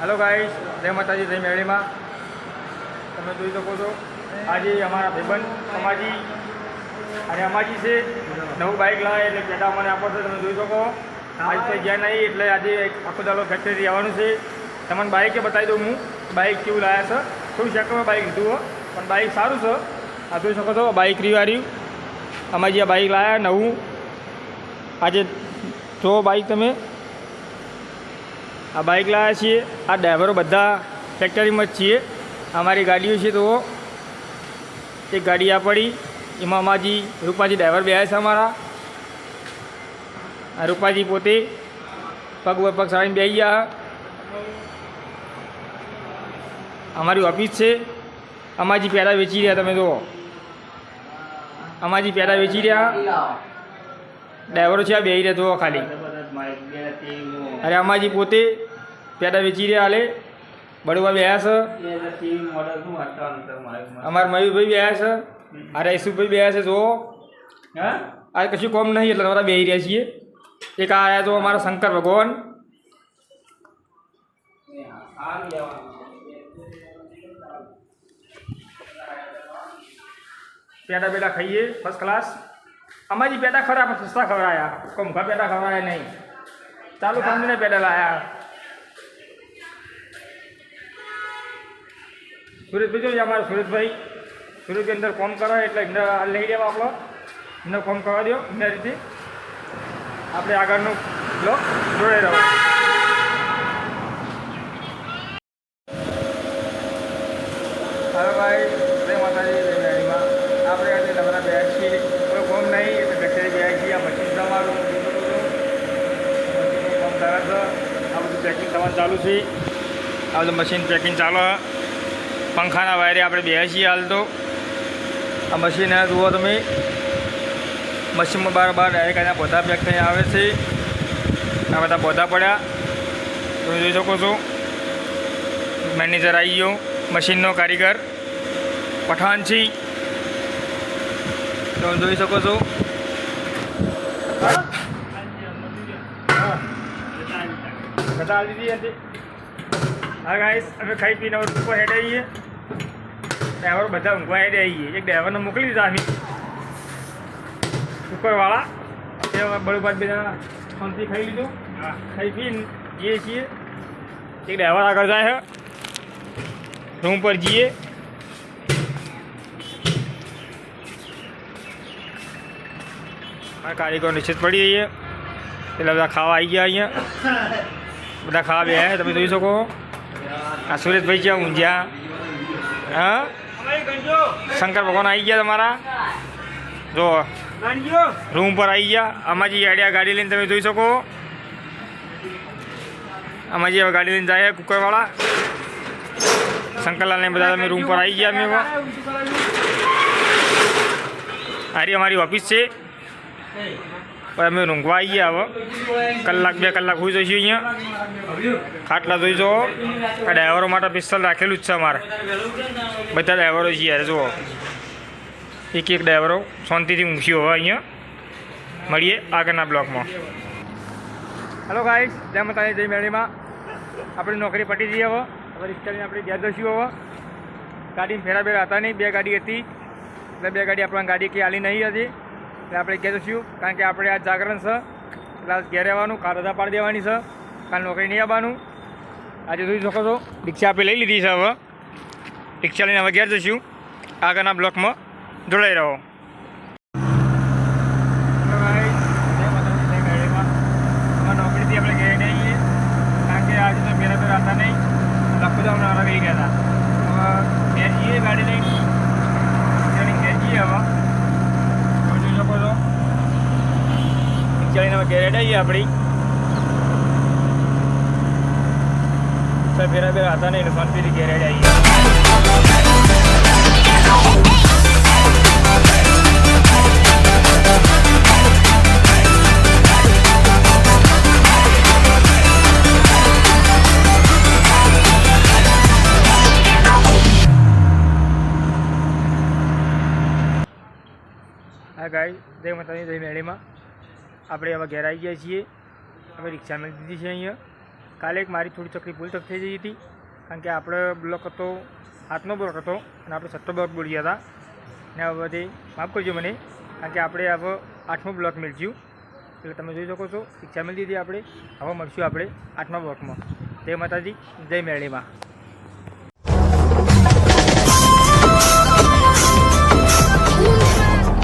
Hello guys, जय माताजी जय मेळीમાં તમે જોઈ શકો છો આજે અમારા ભાઈબંધ અમાજી અને અમાજી છે નવું બાઇક લાવે એટલે પેટા મને આપો છો. તમે જોઈ શકો આજે તો ગયા નહીં એટલે આજે આખો દાડો ફેક્ટરી આવવાનું છે. તમને બાઇકે બતાવી દઉં હું બાઇક કેવું લાવ્યા છે. થોડું શેકમાં બાઇક લીધું પણ બાઇક સારું છે. આ જોઈ શકો છો બાઇક રીવાર્યું અમાજી આ બાઇક લાવ્યા નવું. આજે જો બાઇક તમે આ બાઇક લાવ્યા છીએ. આ ડ્રાઈવરો બધા ફેક્ટરીમાં જ છીએ. અમારી ગાડીઓ છે તો એક ગાડી આ પડી એમાં અમાજી રૂપાજી ડ્રાઈવર બેહ્યા છે અમારા. આ રૂપાજી પોતે પગ પગ સાડીને બેસી ગયા. અમારી ઓફિસ છે. અમાજી પેડા વેચી રહ્યા. તમે જુઓ અમાજી પેડા વેચી રહ્યા. ડ્રાઈવરો છે આ બેસી રહ્યા જુઓ ખાલી. અરે અમાજી પોતે પેડા વેચી રહ્યા હાલે. બળવા બેહ્યા છે. અમારા મયુરભાઈ બેહ્યા છે. અરે ઈસુભાઈ બેહ્યા છે. જુઓ આ કશું કોમ નહીં એટલે અમારા બેસી રહ્યા છીએ. એક આ આવ્યા તો અમારા શંકર ભગવાન. પેડા બેડા ખાઈએ ફર્સ્ટ ક્લાસ. અમારી પેડા ખરા પણ સસ્તા ખવડાયા. કોઈ મોંઘા પેડા ખવડાયા નહીં. ચાલુ કંપનીને પેડા લાયા. સુરેશભાઈ જોઈએ અમારા સુરેશભાઈ. સુરેશભાઈ અંદર કોમ કરે એટલે અંદર લઈ દેવા આપણો અંદર કોમ કરવા દો. એના રીતે આપણે આગળનું બ્લોક જોડાઈ રહ્યો. હાલો ભાઈ, જય માતાજી જય મેળીમાં. આપણે આજે નવરા બેઠ છીએ. કોઈ કોમ નહીં એટલે ફેક્ટરી બેઠ છીએ. આ મશીન તમારું કોમ કરે છે. આ બધું પેકિંગ તમારું ચાલુ છે. આ બધું મશીન પેકિંગ ચાલો. પંખાના વાયરે આપણે બેસીએ છીએ હાલ તો. આ મશીન જુઓ તમે. મશીનમાં બાર ડાયરેક્ટ એના બધા પેક થઈ આવે છે. આ બધા બધા પડ્યા તમે જોઈ શકો છો. મેનેજર આવી ગયો. મશીનનો કારીગર પઠાણથી તમે જોઈ શકો છો. બધા આવી દીધી હતી. હા ગાઈસ, અમે ખાઈ પીને ઉપર હેડે આવીએ. ડ્રાઈવરો બધા ઊંઘવા હેડે આવીએ. એક ડ્રાઈવરને મોકલી દીધા અમે ઉપરવાળા. એ બળોબાદ બધા શાંતિ ખાઈ લીધું. ખાઈ પીને જઈએ છીએ. એક ડ્રાઈવર આગળ જાય છે. રૂમ પર જઈએ. આ કારીગર નિશ્ચિત પડી જઈએ. એટલે બધા ખાવા આવી ગયા અહીંયા. બધા ખાવા બે તમે જોઈ શકો. આ સુરેશભાઈ છે ઊંઝા. હા, શંકર ભગવાન આવી ગયા તમારા. જો રૂમ પર આવી ગયા. આમાંથી આડિયા ગાડી લઈને તમે જોઈ શકો. આમાંથી હવે ગાડી લઈને જાય કુકરવાળા. શંકરલાલને બધા તમે રૂમ પર આવી ગયા. અમે હારી અમારી ઓફિસ છે. પણ અમે ઊંઘવા આવી ગયા. હવે કલાક 2 કલાક હોઈ જઈશું અહીંયા. ખાટલા જોઈ જુઓ. આ ડ્રાઈવરો માટે પિસ્તલ રાખેલું જ છે અમારે. બધા ડ્રાઈવરો છીએ યાર જુઓ. એક ડ્રાઈવરો શાંતિથી ઊંઘ્યો હવે અહીંયા. મળીએ આગળના બ્લોકમાં. હેલો ગાઈસ, જય માતાજી જય મેળીમાં. આપણી નોકરી પટી જઈએ હવે. હવે રિક્ષા લઈને આપણે ઘેર જઈશું. હવે ગાડીમાં ફેરા બેરા હતા નહીં. 2 ગાડી હતી એટલે 2 ગાડી આપણને ગાડી કંઈ આલી નહીં હતી એટલે આપણે ઘેર જઈશું. કારણ કે આપણે આ જાગરણ છે એટલે ઘેર રહેવાનું. કાલ રજા પાડી દેવાની છે. કાલ નોકરી નહીં આવવાનું. આજે જોઈ શકો છો રિક્ષા આપણે લઈ લીધી છે. હવે રિક્ષા લઈને હવે ઘેર જઈશું. આગળના બ્લોકમાં જોડાઈ રહો. નોકરીથી આપણે ઘેર નહીં આવીએ કારણ કે આજે તો મેરા તો હતા નહીં. લખું તો હમણાં રહી ગયા હતા. હવે ઘેર જઈએ ગાડી લઈને. ઘેર જઈએ હવે જોઈ શકો છો. રિક્ષા લઈને હવે ઘેર આવીએ આપણી. ફેરા બેરા હતા નહીં એટલે શાંતિથી ઘેર આવીએ. હા ગાય, જય માતાજી જય મેળીમાં. આપણે હવે ઘેર આવી ગયા છીએ. હવે રિક્ષા મેળવી દીધી છે અહીંયા. કાલે એક મારી થોડી ચકરી ભૂલ થઈ ગઈ હતી, કારણ કે આપણે બ્લોક હતો 7નો બ્લોક હતો અને આપણે 7નો બ્લોક બોલી ગયા હતા ને હવે બધી માફ કરજો મને, કારણ કે આપણે હવે 8મો બ્લોક મેળવ્યું. એટલે તમે જોઈ શકો છો શિક્ષા મળી દીધી આપણે. હવે મળશું આપણે 8મા બ્લોકમાં. જય માતાજી, જય મેરડીમાં.